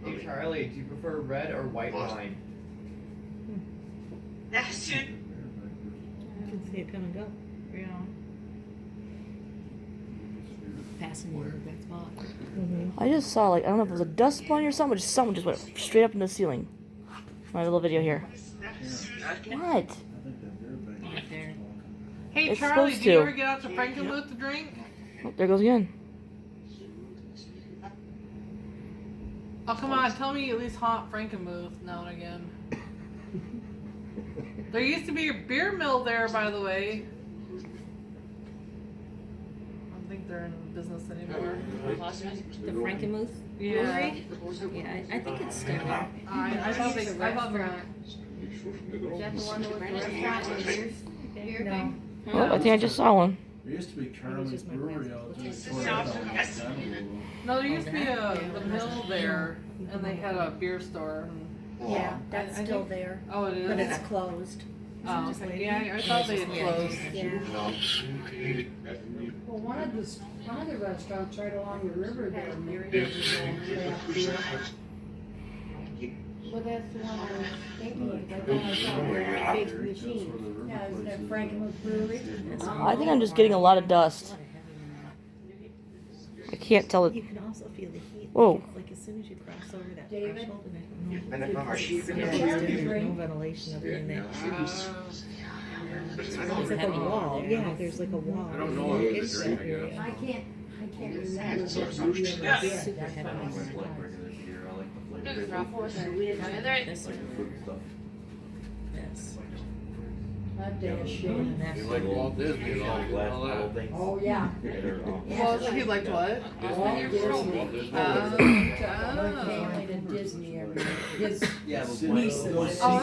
Hey Charlie, do you prefer red or white wine? I can see it come and go. Yeah. Fascinating that spot. I just saw, like, I don't know if it was a dust bunny or something, just someone just went straight up in the ceiling. I have a little video here. What? Right there. Hey It's Charlie, supposed do you to. ever get out to Frankenmuth to drink? Oh, there goes again. Oh come on, tell me you at least haunt Frankenmuth now and again. There used to be a beer mill there, by the way. I don't think they're in business anymore. The Frankenmuth? Yeah. Brewery? Yeah, I think it's still there. I thought they. I thought they. Is that the one with the restaurant and beer thing? Oh, I think I just saw one. There used to be Carmen's Brewery out there. No, there used to be the mill there, and they had a beer store. Yeah, that's I still think- there, Oh, it is. but it's closed. Oh, okay. Yeah, I thought they had closed. Yeah. Well, one of the restaurants right along the river there, near the beer. Well, that's the one I was thinking of, but then I saw the big machine. Yeah, isn't that Frankenmuth Brewery? I think I'm just getting a lot of dust. I can't tell it. You can also feel the heat. Whoa. Like as soon as you cross over that David? threshold, and I don't know. Yeah. There's no ventilation other than that. It's like a wall. Yeah, there's like a wall. I don't know if it's a drink, I guess. I can't remember. Super heavy. This one. This. That damn shit. And that's You like Walt Disney and all that. Oh, yeah. Well, he liked what? Walt Disney. Walt Disney. My family to Disney every year. His Yeah, but nieces. Oh,